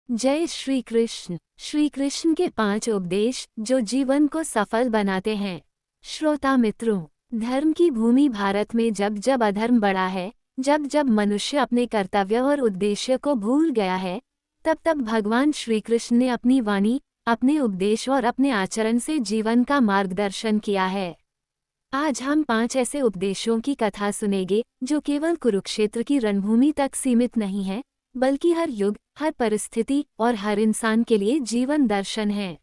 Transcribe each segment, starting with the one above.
जय श्री कृष्ण। श्री कृष्ण के 5 उपदेश जो जीवन को सफल बनाते हैं। श्रोता मित्रों, धर्म की भूमि भारत में जब जब अधर्म बढ़ा है, जब जब मनुष्य अपने कर्तव्य और उद्देश्य को भूल गया है, तब तब भगवान श्री कृष्ण ने अपनी वाणी, अपने उपदेश और अपने आचरण से जीवन का मार्गदर्शन किया है। आज हम 5 ऐसे उपदेशों की कथा सुनेंगे जो केवल कुरुक्षेत्र की रणभूमि तक सीमित नहीं है, बल्कि हर युग, हर परिस्थिति और हर इंसान के लिए जीवन दर्शन है।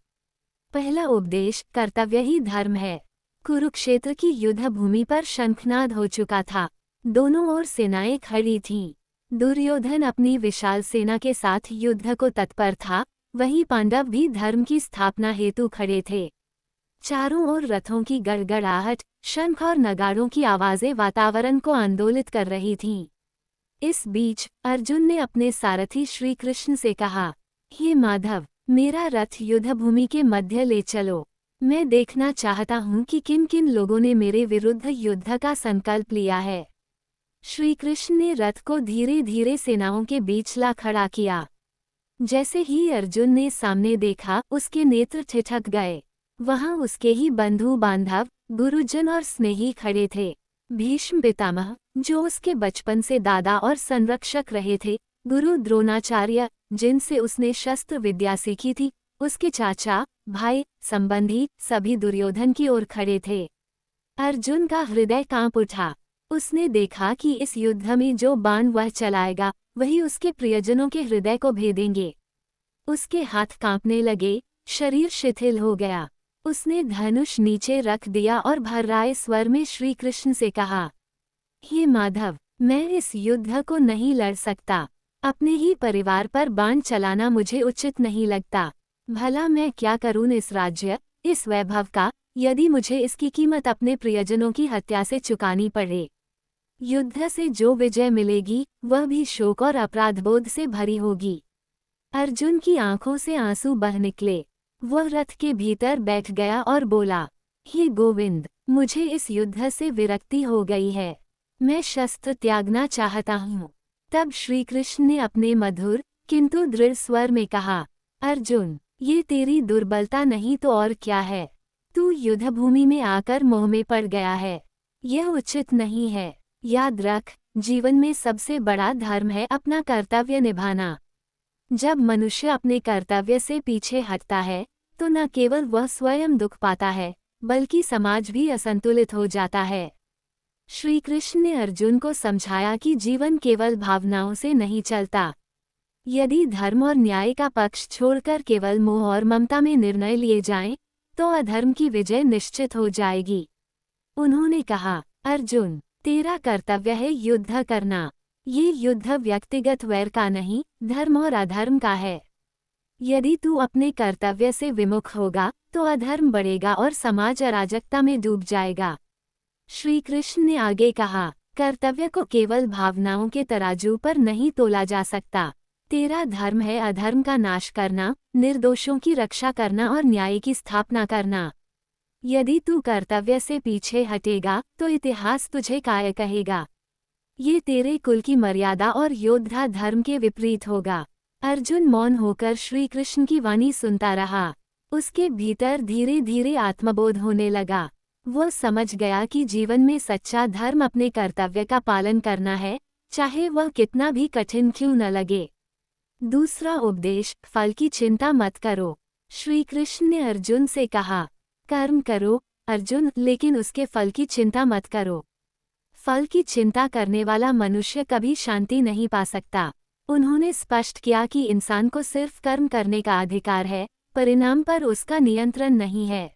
पहला उपदेश, कर्तव्य ही धर्म है। कुरुक्षेत्र की युद्ध भूमि पर शंखनाद हो चुका था। दोनों ओर सेनाएं खड़ी थीं। दुर्योधन अपनी विशाल सेना के साथ युद्ध को तत्पर था, वहीं पांडव भी धर्म की स्थापना हेतु खड़े थे। चारों ओर रथों की गड़गड़ाहट, शंख और नगाड़ों की आवाजें वातावरण को आंदोलित कर रही थीं। इस बीच अर्जुन ने अपने सारथी श्री कृष्ण से कहा, हे माधव, मेरा रथ युद्ध भूमि के मध्य ले चलो। मैं देखना चाहता हूँ कि किन किन लोगों ने मेरे विरुद्ध युद्ध का संकल्प लिया है। श्री कृष्ण ने रथ को धीरे धीरे सेनाओं के बीच ला खड़ा किया। जैसे ही अर्जुन ने सामने देखा, उसके नेत्र ठिठक गए। वहां उसके ही बंधु बांधव, गुरुजन और स्नेही खड़े थे। भीष्म पितामह, जो उसके बचपन से दादा और संरक्षक रहे थे, गुरु द्रोणाचार्य, जिनसे उसने शस्त्र विद्या सीखी थी, उसके चाचा, भाई, संबंधी, सभी दुर्योधन की ओर खड़े थे। अर्जुन का हृदय कांप उठा। उसने देखा कि इस युद्ध में जो बाण वह चलाएगा, वही उसके प्रियजनों के हृदय को भेदेंगे। उसके हाथ कांपने लगे, शरीर शिथिल हो गया। उसने धनुष नीचे रख दिया और भर्राए स्वर में श्री कृष्ण से कहा, हे माधव, मैं इस युद्ध को नहीं लड़ सकता। अपने ही परिवार पर बाण चलाना मुझे उचित नहीं लगता। भला मैं क्या करूं इस राज्य, इस वैभव का, यदि मुझे इसकी कीमत अपने प्रियजनों की हत्या से चुकानी पड़े। युद्ध से जो विजय मिलेगी, वह भी शोक और अपराधबोध से भरी होगी। अर्जुन की आंखों से आंसू बह निकले। वह रथ के भीतर बैठ गया और बोला, हे गोविंद, मुझे इस युद्ध से विरक्ति हो गई है। मैं शस्त्र त्यागना चाहता हूँ। तब श्री कृष्ण ने अपने मधुर किंतु दृढ़ स्वर में कहा, अर्जुन, ये तेरी दुर्बलता नहीं तो और क्या है। तू युद्ध भूमि में आकर मोह में पड़ गया है। यह उचित नहीं है। याद रख, जीवन में सबसे बड़ा धर्म है अपना कर्तव्य निभाना। जब मनुष्य अपने कर्तव्य से पीछे हटता है, तो न केवल वह स्वयं दुख पाता है, बल्कि समाज भी असंतुलित हो जाता है। श्री कृष्ण ने अर्जुन को समझाया कि जीवन केवल भावनाओं से नहीं चलता। यदि धर्म और न्याय का पक्ष छोड़कर केवल मोह और ममता में निर्णय लिए जाएं, तो अधर्म की विजय निश्चित हो जाएगी। उन्होंने कहा, अर्जुन, तेरा कर्तव्य है युद्ध करना। ये युद्ध व्यक्तिगत वैर का नहीं, धर्म और अधर्म का है। यदि तू अपने कर्तव्य से विमुख होगा, तो अधर्म बढ़ेगा और समाज अराजकता में डूब जाएगा। श्री कृष्ण ने आगे कहा, कर्तव्य को केवल भावनाओं के तराजू पर नहीं तोला जा सकता। तेरा धर्म है अधर्म का नाश करना, निर्दोषों की रक्षा करना और न्याय की स्थापना करना। यदि तू कर्तव्य से पीछे हटेगा, तो इतिहास तुझे काय कहेगा। ये तेरे कुल की मर्यादा और योद्धा धर्म के विपरीत होगा। अर्जुन मौन होकर श्री कृष्ण की वाणी सुनता रहा। उसके भीतर धीरे धीरे आत्मबोध होने लगा। वह समझ गया कि जीवन में सच्चा धर्म अपने कर्तव्य का पालन करना है, चाहे वह कितना भी कठिन क्यों न लगे। दूसरा उपदेश, फल की चिंता मत करो। श्री कृष्ण ने अर्जुन से कहा, कर्म करो अर्जुन, लेकिन उसके फल की चिंता मत करो। फल की चिंता करने वाला मनुष्य कभी शांति नहीं पा सकता। उन्होंने स्पष्ट किया कि इंसान को सिर्फ कर्म करने का अधिकार है, परिणाम पर उसका नियंत्रण नहीं है।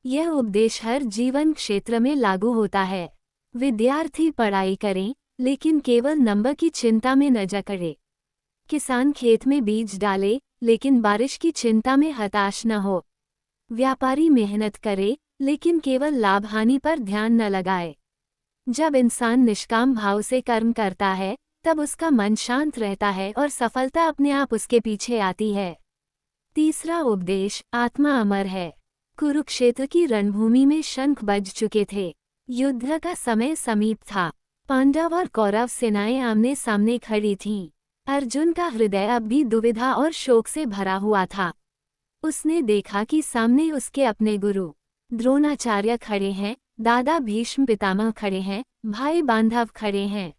यह उपदेश हर जीवन क्षेत्र में लागू होता है। विद्यार्थी पढ़ाई करें, लेकिन केवल नंबर की चिंता में न जकड़े। किसान खेत में बीज डाले, लेकिन बारिश की चिंता में हताश न हो। व्यापारी मेहनत करे, लेकिन केवल लाभ हानि पर ध्यान न लगाए। जब इंसान निष्काम भाव से कर्म करता है, तब उसका मन शांत रहता है और सफलता अपने आप उसके पीछे आती है। तीसरा उपदेश, आत्मा अमर है। कुरुक्षेत्र की रणभूमि में शंख बज चुके थे। युद्ध का समय समीप था। पांडव और कौरव सेनाएं आमने सामने खड़ी थीं। अर्जुन का हृदय अब भी दुविधा और शोक से भरा हुआ था। उसने देखा कि सामने उसके अपने गुरु द्रोणाचार्य खड़े हैं, दादा भीष्म पितामह खड़े हैं, भाई बांधव खड़े हैं।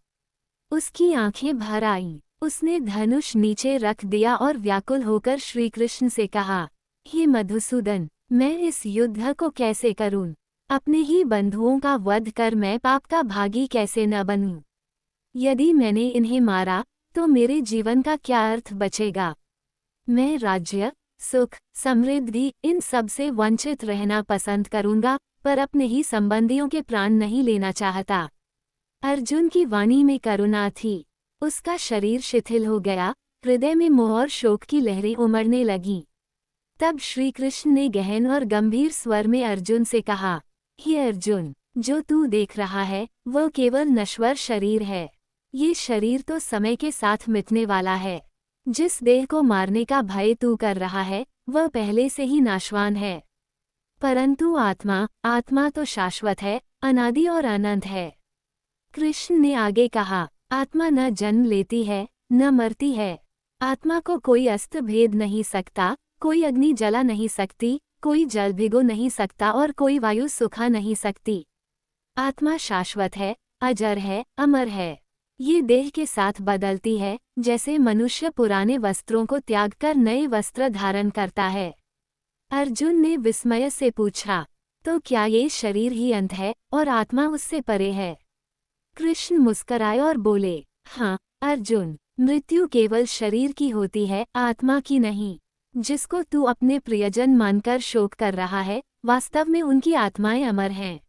उसकी आंखें भर आईं। उसने धनुष नीचे रख दिया और व्याकुल होकर श्री कृष्ण से कहा, हे मधुसूदन, मैं इस युद्ध को कैसे करूं? अपने ही बंधुओं का वध कर मैं पाप का भागी कैसे न बनूं? यदि मैंने इन्हें मारा तो मेरे जीवन का क्या अर्थ बचेगा? मैं राज्य, सुख, समृद्धि इन सब से वंचित रहना पसंद करूंगा, पर अपने ही संबंधियों के प्राण नहीं लेना चाहता। अर्जुन की वाणी में करुणा थी। उसका शरीर शिथिल हो गया, हृदय में मोह और शोक की लहरें उमड़ने लगीं। तब श्री कृष्ण ने गहन और गंभीर स्वर में अर्जुन से कहा, हे अर्जुन, जो तू देख रहा है वह केवल नश्वर शरीर है। ये शरीर तो समय के साथ मिटने वाला है। जिस देह को मारने का भय तू कर रहा है वह पहले से ही नाशवान है। परंतु आत्मा तो शाश्वत है, अनादि और अनंत है। कृष्ण ने आगे कहा, आत्मा न जन्म लेती है न मरती है। आत्मा को कोई अस्त्र भेद नहीं सकता, कोई अग्नि जला नहीं सकती, कोई जल भिगो नहीं सकता और कोई वायु सुखा नहीं सकती। आत्मा शाश्वत है, अजर है, अमर है। ये देह के साथ बदलती है, जैसे मनुष्य पुराने वस्त्रों को त्याग कर नए वस्त्र धारण करता है। अर्जुन ने विस्मय से पूछा, तो क्या ये शरीर ही अंत है और आत्मा उससे परे है? कृष्ण मुस्कराए और बोले, हाँ अर्जुन, मृत्यु केवल शरीर की होती है, आत्मा की नहीं। जिसको तू अपने प्रियजन मानकर शोक कर रहा है, वास्तव में उनकी आत्माएं अमर हैं।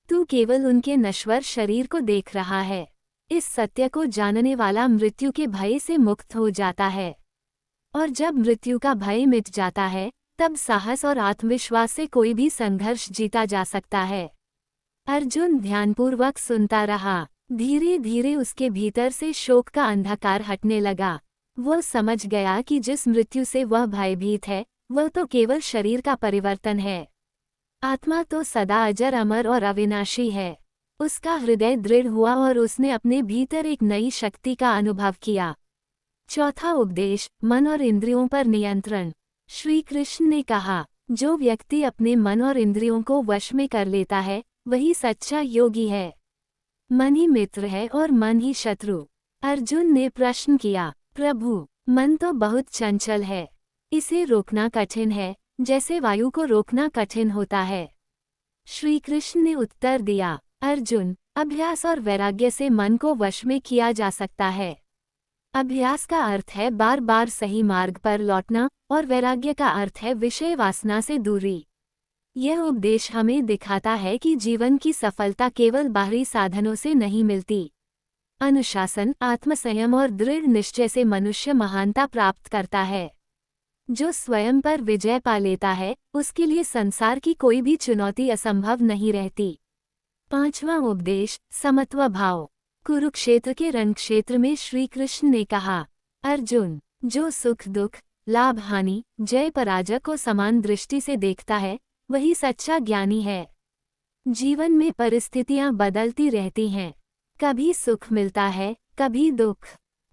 तू केवल उनके नश्वर शरीर को देख रहा है। इस सत्य को जानने वाला मृत्यु के भय से मुक्त हो जाता है। और जब मृत्यु का भय मिट जाता है, तब साहस और आत्मविश्वास से कोई भी संघर्ष जीता जा सकता है। अर्जुन ध्यानपूर्वक सुनता रहा। धीरे धीरे उसके भीतर से शोक का अंधकार हटने लगा। वह समझ गया कि जिस मृत्यु से वह भयभीत है, वह तो केवल शरीर का परिवर्तन है। आत्मा तो सदा अजर, अमर और अविनाशी है। उसका हृदय दृढ़ हुआ और उसने अपने भीतर एक नई शक्ति का अनुभव किया। चौथा उपदेश, मन और इंद्रियों पर नियंत्रण। श्री कृष्ण ने कहा, जो व्यक्ति अपने मन और इंद्रियों को वश में कर लेता है, वही सच्चा योगी है। मन ही मित्र है और मन ही शत्रु। अर्जुन ने प्रश्न किया, प्रभु, मन तो बहुत चंचल है, इसे रोकना कठिन है, जैसे वायु को रोकना कठिन होता है। श्री कृष्ण ने उत्तर दिया, अर्जुन, अभ्यास और वैराग्य से मन को वश में किया जा सकता है। अभ्यास का अर्थ है बार बार सही मार्ग पर लौटना और वैराग्य का अर्थ है विषय वासना से दूरी। यह उपदेश हमें दिखाता है कि जीवन की सफलता केवल बाहरी साधनों से नहीं मिलती। अनुशासन, आत्मसंयम और दृढ़ निश्चय से मनुष्य महानता प्राप्त करता है। जो स्वयं पर विजय पा लेता है, उसके लिए संसार की कोई भी चुनौती असंभव नहीं रहती। पांचवा उपदेश, समत्व भाव। कुरुक्षेत्र के रणक्षेत्र में श्री कृष्ण ने कहा, अर्जुन, जो सुख दुख, लाभ हानि, जय पराजय को समान दृष्टि से देखता है, वही सच्चा ज्ञानी है। जीवन में परिस्थितियां बदलती रहती हैं। कभी सुख मिलता है, कभी दुख,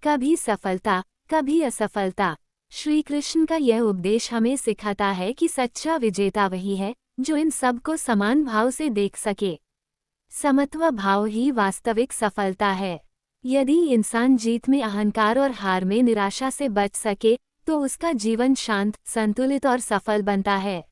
कभी सफलता, कभी असफलता। श्री कृष्ण का यह उपदेश हमें सिखाता है कि सच्चा विजेता वही है जो इन सब को समान भाव से देख सके। समत्व भाव ही वास्तविक सफलता है। यदि इंसान जीत में अहंकार और हार में निराशा से बच सके, तो उसका जीवन शांत, संतुलित और सफल बनता है।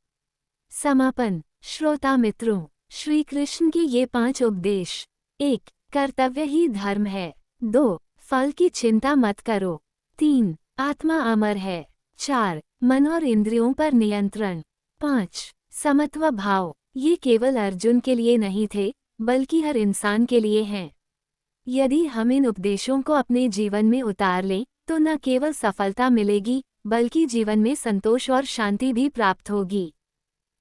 समापन। श्रोता मित्रों, श्री कृष्ण के ये 5 उपदेश। 1. कर्तव्य ही धर्म है। 2. फल की चिंता मत करो। 3. आत्मा अमर है। 4. मन और इंद्रियों पर नियंत्रण। 5. समत्व भाव। ये केवल अर्जुन के लिए नहीं थे, बल्कि हर इंसान के लिए हैं। यदि हम इन उपदेशों को अपने जीवन में उतार लें, तो न केवल सफलता मिलेगी, बल्कि जीवन में संतोष और शांति भी प्राप्त होगी।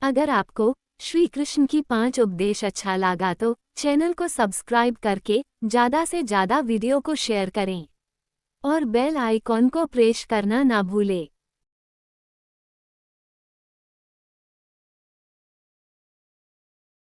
अगर आपको श्री कृष्ण की 5 उपदेश अच्छा लगा तो चैनल को सब्सक्राइब करके ज़्यादा से ज़्यादा वीडियो को शेयर करें और बेल आइकॉन को प्रेस करना ना भूलें।